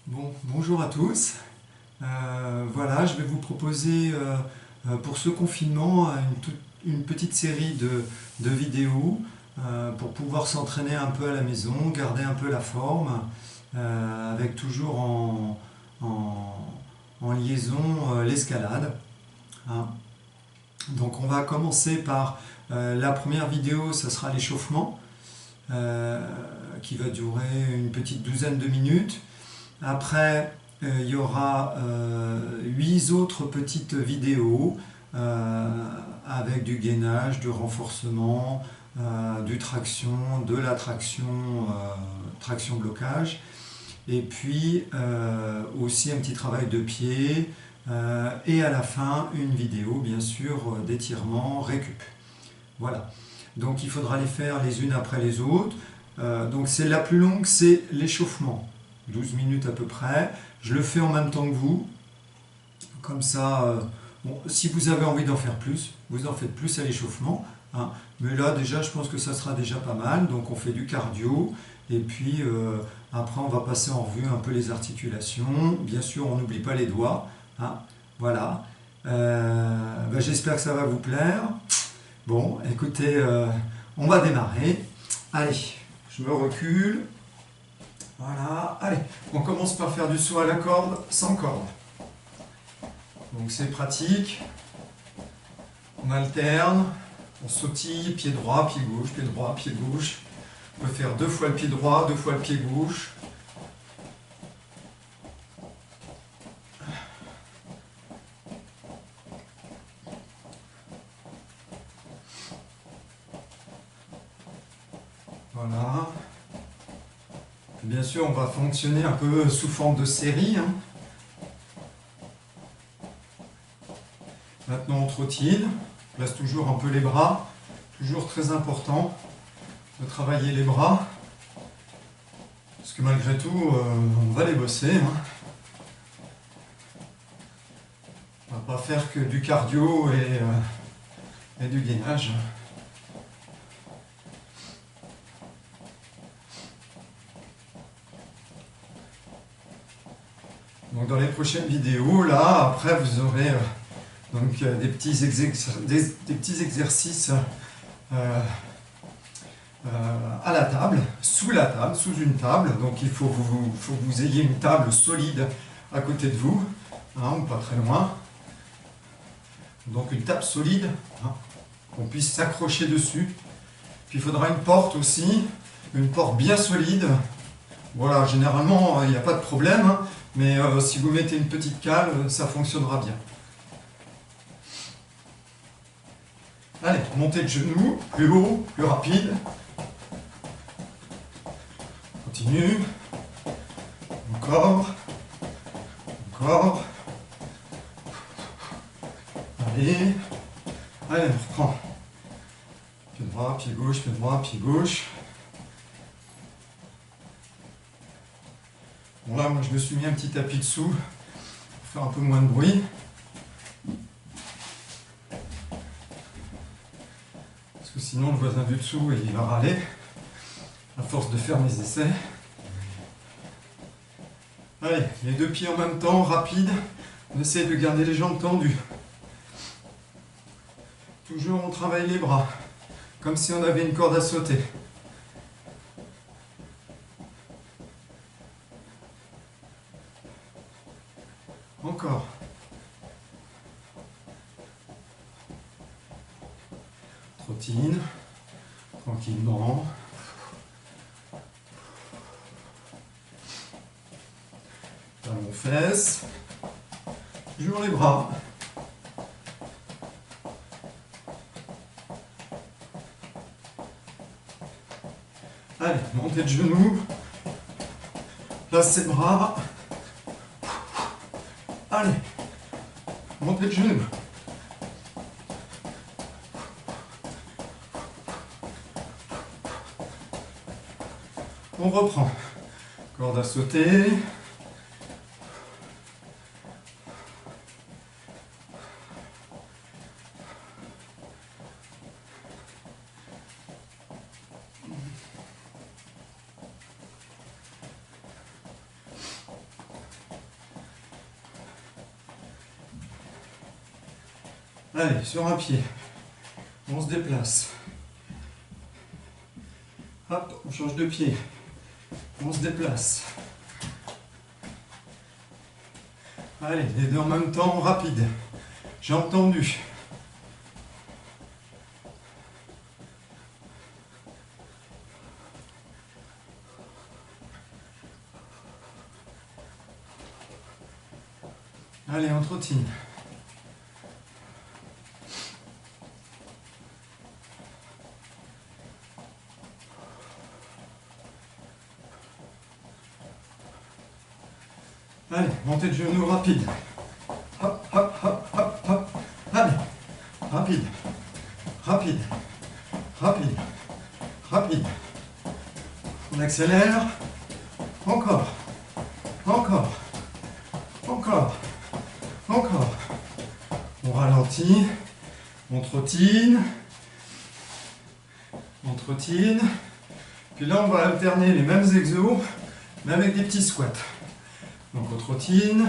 Bon, bonjour à tous. Voilà, je vais vous proposer pour ce confinement une petite série de vidéos pour pouvoir s'entraîner un peu à la maison, garder un peu la forme, avec toujours en liaison l'escalade, hein. Donc on va commencer par la première vidéo, ça sera l'échauffement, euh, qui va durer une petite douzaine de minutes. Après, il y aura 8 autres petites vidéos avec du gainage, du renforcement, du traction, de la traction, traction blocage. Et puis aussi un petit travail de pied. Et à la fin, une vidéo, bien sûr, d'étirement, récup. Voilà. Donc il faudra les faire les unes après les autres. Donc c'est la plus longue, c'est l'échauffement. 12 minutes à peu près. Je le fais en même temps que vous. Comme ça, bon, si vous avez envie d'en faire plus, vous en faites plus à l'échauffement, hein. Mais là, déjà, je pense que ça sera déjà pas mal. Donc on fait du cardio. Et puis après, on va passer en revue un peu les articulations. Bien sûr, on n'oublie pas les doigts, hein. Voilà. Ben, j'espère que ça va vous plaire. Bon, écoutez, on va démarrer. Allez, je me recule. Voilà, allez, on commence par faire du saut à la corde sans corde. Donc c'est pratique. On alterne, on sautille, pied droit, pied gauche, pied droit, pied gauche. On peut faire 2 fois le pied droit, 2 fois le pied gauche. Voilà. Bien sûr, on va fonctionner un peu sous forme de série, hein. Maintenant, on trottine. On place toujours un peu les bras. Toujours très important de travailler les bras. Parce que malgré tout, on va les bosser, hein. On ne va pas faire que du cardio et du gainage. Donc dans les prochaines vidéos, là, après vous aurez des petits exercices à la table, sous une table. Donc il faut que vous ayez une table solide à côté de vous, hein, ou pas très loin. Donc une table solide, hein, qu'on puisse s'accrocher dessus. Puis il faudra une porte aussi, une porte bien solide. Voilà, généralement il n'y a pas de problème, hein, mais si vous mettez une petite cale, ça fonctionnera bien. Allez, montez de genoux, plus haut, plus rapide. Continue. Encore. Encore. Allez. Allez, on reprend. Pied droit, pied gauche, pied droit, pied gauche. Bon là, moi je me suis mis un petit tapis dessous pour faire un peu moins de bruit. Parce que sinon le voisin du dessous il va râler à force de faire mes essais. Allez, les 2 pieds en même temps, rapide. On essaie de garder les jambes tendues. Toujours on travaille les bras, comme si on avait une corde à sauter. Encore. Trottine, tranquillement. Talons fesses. Toujours les bras. Allez, montez de genoux. Placez les bras. Allez, montez de genoux. On reprend. Corde à sauter. Allez, sur un pied. On se déplace. Hop, on change de pied. On se déplace. Allez, les deux en même temps, rapide. J'ai entendu. Allez, on trottine. Allez, montée de genoux rapide. Hop, hop, hop, hop, hop. Allez, rapide, rapide, rapide, rapide. On accélère. Encore, encore, encore, encore. On ralentit, on trottine, on trottine. Puis là, on va alterner les mêmes exos, mais avec des petits squats. Donc on trottine,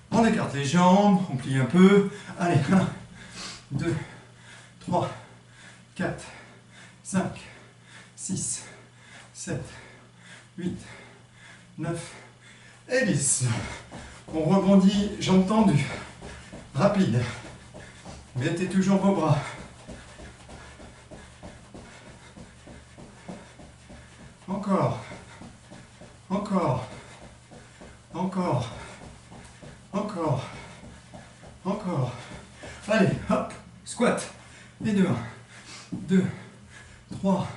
on écarte les jambes, on plie un peu. Allez, 1, 2, 3, 4, 5, 6, 7, 8, 9 et 10. On rebondit, jambes tendues, rapide. Mettez toujours vos bras. Encore. Encore, encore, encore, encore. Allez, hop, squat. Et 2, 1, 2, 3,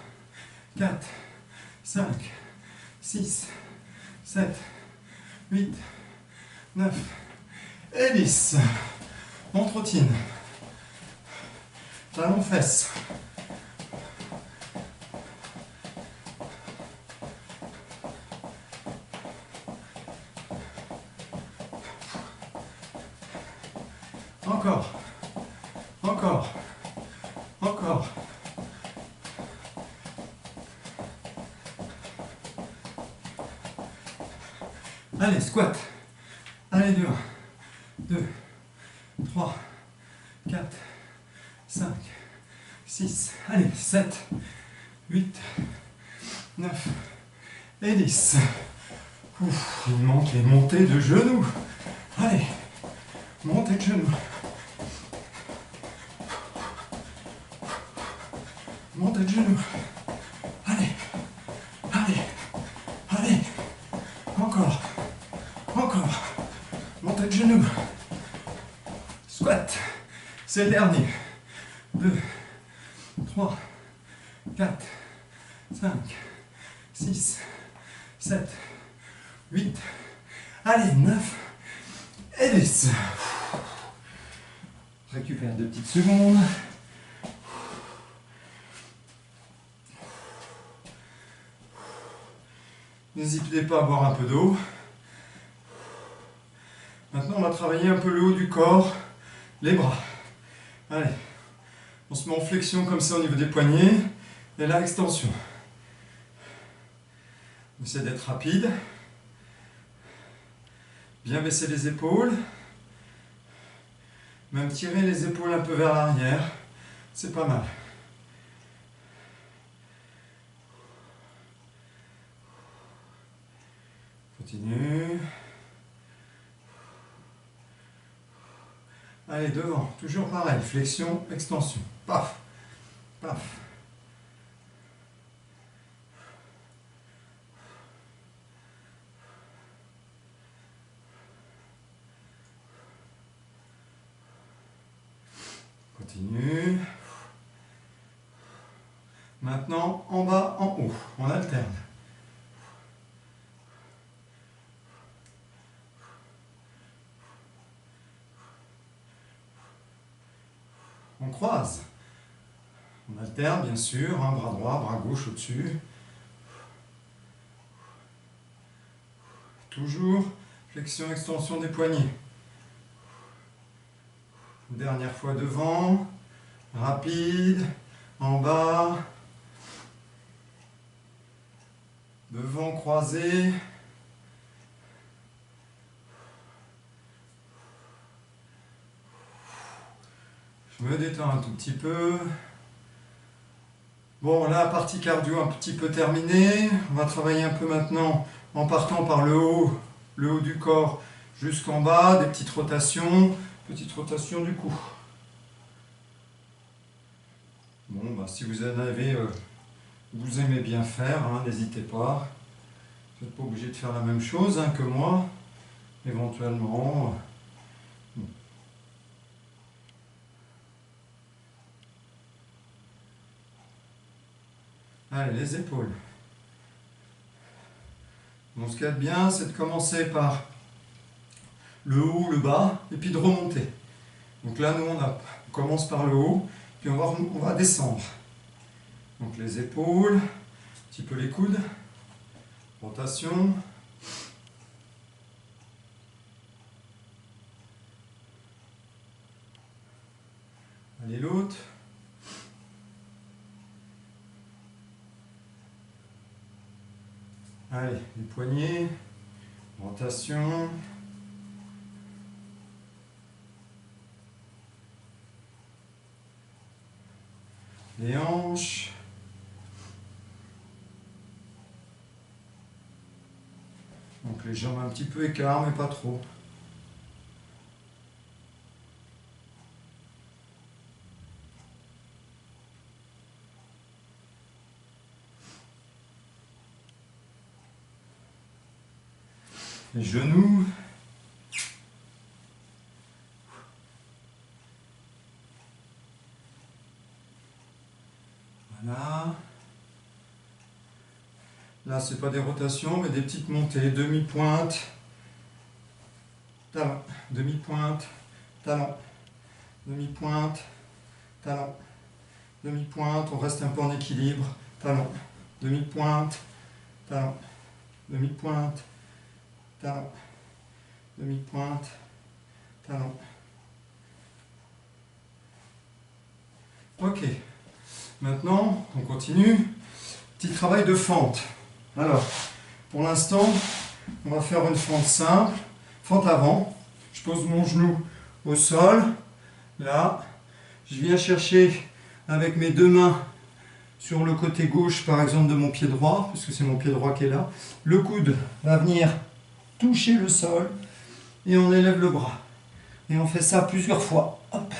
4, 5, 6, 7, 8, 9 et 10. On trottine. Talons fesses. Encore, encore, encore. Allez, squat. Allez, 2, 1, 2, 3, 4, 5, 6, allez, 7, 8, 9 et 10. Ouf, il manque les montées de genoux. Allez, montée de genoux. Montée de genoux. Allez, allez, allez. Encore, encore. Montée de genoux. Squat. C'est le dernier. 2, 3, 4, 5, 6, 7, 8. Allez, 9 et 10. Récupère 2 petites secondes. N'hésitez pas à boire un peu d'eau. Maintenant, on va travailler un peu le haut du corps, les bras. Allez, on se met en flexion comme ça au niveau des poignets. Et là, extension. On essaie d'être rapide. Bien baisser les épaules. Même tirer les épaules un peu vers l'arrière. C'est pas mal. Continue. Allez, devant. Toujours pareil. Flexion, extension. Paf. Paf. Continue. Maintenant, en bas, en haut. On alterne. On croise. On alterne, bien sûr. Un bras droit, bras gauche au-dessus. Toujours flexion, extension des poignets. Dernière fois devant. Rapide. En bas. Devant, croisé. détend un tout petit peu. Bon, là, la partie cardio un petit peu terminée. On va travailler un peu maintenant en partant par le haut du corps jusqu'en bas, des petites rotations du cou. Bon, bah, si vous en avez, vous aimez bien faire, hein, n'hésitez pas. Vous n'êtes pas obligé de faire la même chose hein, que moi, éventuellement. Bon. Allez, les épaules. Bon, ce qu'il y a de bien, c'est de commencer par le haut, le bas, et puis de remonter. Donc là, nous, on commence par le haut, puis on va descendre. Donc les épaules, un petit peu les coudes, rotation. Allez, l'autre. Allez, les poignets, rotation. Les hanches. Donc les jambes un petit peu écart, mais pas trop. Les genoux. Voilà. Là, c'est pas des rotations, mais des petites montées. Demi-pointe, talon, demi-pointe, talon, demi-pointe, talon, demi-pointe. On reste un peu en équilibre. Talon, demi-pointe, talon, demi-pointe, talon, demi-pointe, talon. Ok. Maintenant, on continue. Petit travail de fente. Alors, pour l'instant, on va faire une fente simple. Fente avant. Je pose mon genou au sol. Là. Je viens chercher avec mes deux mains sur le côté gauche, par exemple, de mon pied droit, puisque c'est mon pied droit qui est là. Le coude va venir toucher le sol et on élève le bras. Et on fait ça plusieurs fois. Hop.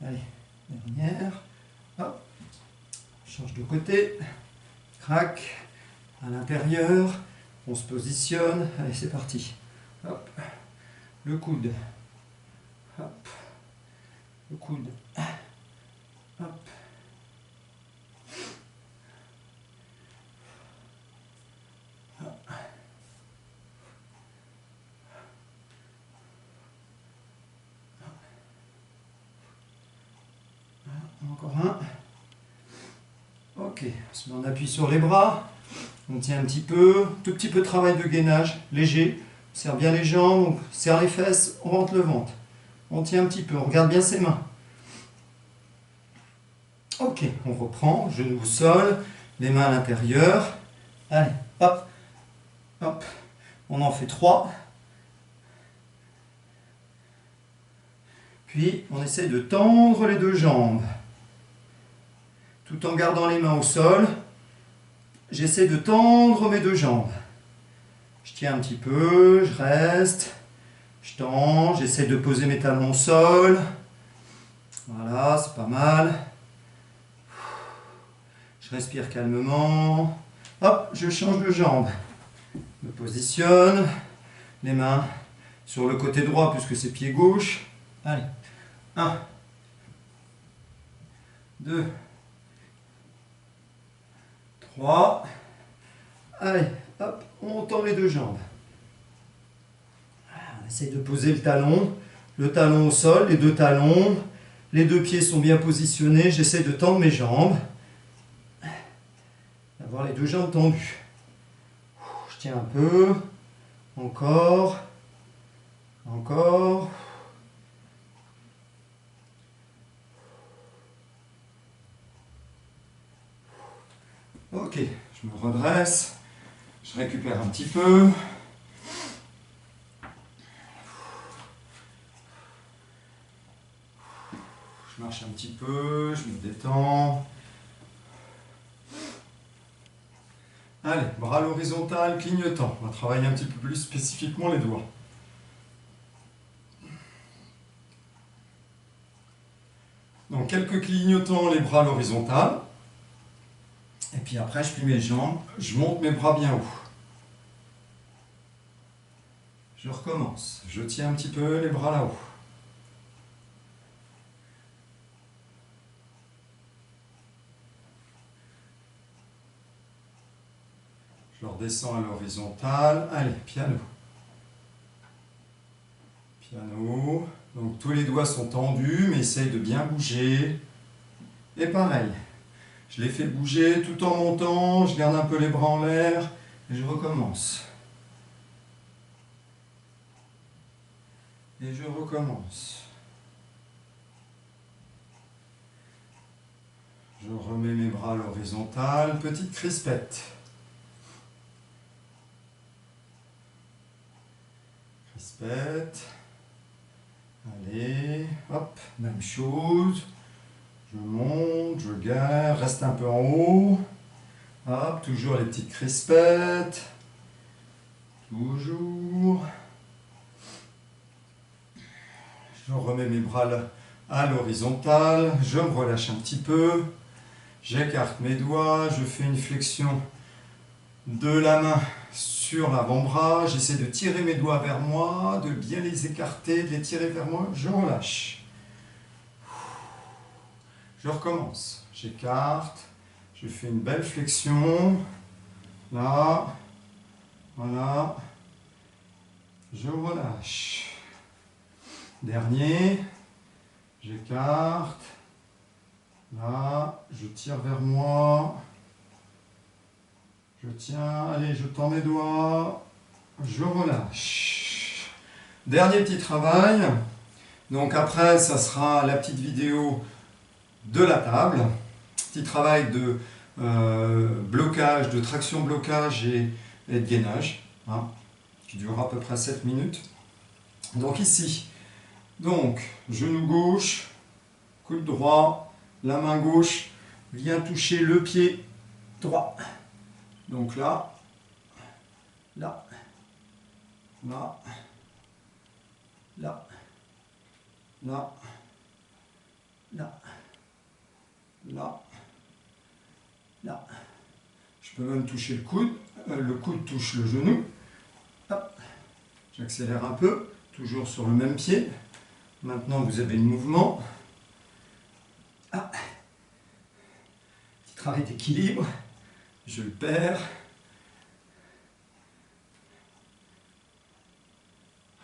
Allez, dernière. Hop. Change de côté. Crac. À l'intérieur. On se positionne. Allez, c'est parti. Hop. Le coude. Hop. Le coude. Hop. Encore un. Ok, on appuie sur les bras, on tient un petit peu, tout petit peu de travail de gainage, léger, on serre bien les jambes, on serre les fesses, on rentre le ventre. On tient un petit peu, on regarde bien ses mains. Ok, on reprend, genou au sol, les mains à l'intérieur. Allez, hop, hop, on en fait 3. Puis on essaie de tendre les deux jambes. Tout en gardant les mains au sol, j'essaie de tendre mes deux jambes. Je tiens un petit peu, je reste, je tends, j'essaie de poser mes talons au sol. Voilà, c'est pas mal. Je respire calmement. Hop, je change de jambe. Je me positionne, les mains sur le côté droit puisque c'est pied gauche. Allez, 1, 2, 3. Allez, hop, on tend les deux jambes. On essaye de poser le talon au sol, les deux talons. Les deux pieds sont bien positionnés. J'essaie de tendre mes jambes. D'avoir les deux jambes tendues. Je tiens un peu. Encore. Encore. Ok, je me redresse, je récupère un petit peu. Je marche un petit peu, je me détends. Allez, bras à l'horizontale, clignotant. On va travailler un petit peu plus spécifiquement les doigts. Donc quelques clignotants, les bras à l'horizontale. Et puis après, je plie mes jambes, je monte mes bras bien haut. Je recommence. Je tiens un petit peu les bras là-haut. Je redescends à l'horizontale. Allez, piano. Piano. Donc tous les doigts sont tendus, mais essaye de bien bouger. Et pareil. Je les fais bouger tout en montant. Je garde un peu les bras en l'air. Et je recommence. Et je recommence. Je remets mes bras à l'horizontale. Petite crispette. Crispette. Allez, hop, même chose. Je monte, je garde, reste un peu en haut. Hop, toujours les petites crispettes. Toujours. Je remets mes bras à l'horizontale. Je me relâche un petit peu. J'écarte mes doigts. Je fais une flexion de la main sur l'avant-bras. J'essaie de tirer mes doigts vers moi, de bien les écarter, de les tirer vers moi. Je relâche. Je recommence. J'écarte. Je fais une belle flexion. Là. Voilà. Je relâche. Dernier. J'écarte. Là. Je tire vers moi. Je tiens. Allez, je tends mes doigts. Je relâche. Dernier petit travail. Donc après, ça sera la petite vidéo de la table. Petit travail de blocage, de traction blocage et de gainage, hein, qui durera à peu près 7 minutes. Donc ici, donc, genou gauche, coude droit, la main gauche vient toucher le pied droit. Donc là, là, là, là, là, là. Là, là. Je peux même toucher le coude touche le genou. J'accélère un peu, toujours sur le même pied. Maintenant, vous avez le mouvement. Ah. Petit travail d'équilibre. Je le perds.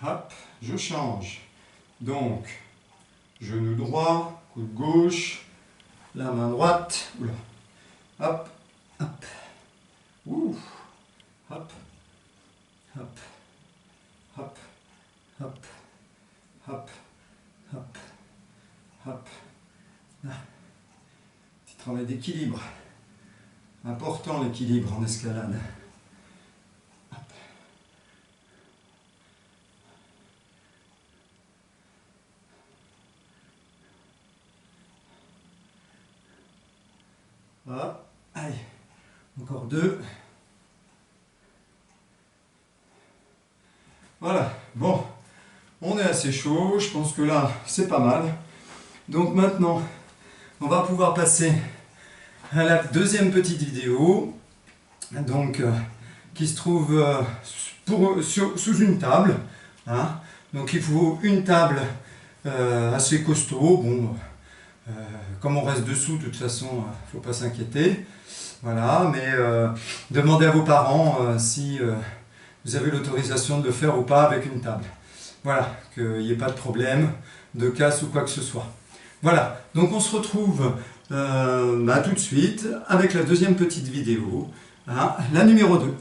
Hop, je change. Donc, genou droit, coude gauche. La main droite, oula. Hop, hop, ouh, hop, hop, hop, hop, hop, hop, hop. Là. Petit travail d'équilibre. Important l'équilibre en escalade. Hop. Hop, allez, encore 2. Voilà, bon, on est assez chaud, je pense que là, c'est pas mal. Donc maintenant, on va pouvoir passer à la deuxième petite vidéo, donc, qui se trouve sous une table. Hein. Donc il faut une table assez costaud, bon... comme on reste dessous, de toute façon, il ne faut pas s'inquiéter. Voilà, mais demandez à vos parents si vous avez l'autorisation de le faire ou pas avec une table. Voilà, qu'il n'y ait pas de problème, de casse ou quoi que ce soit. Voilà, donc on se retrouve tout de suite avec la deuxième petite vidéo, hein, la numéro 2.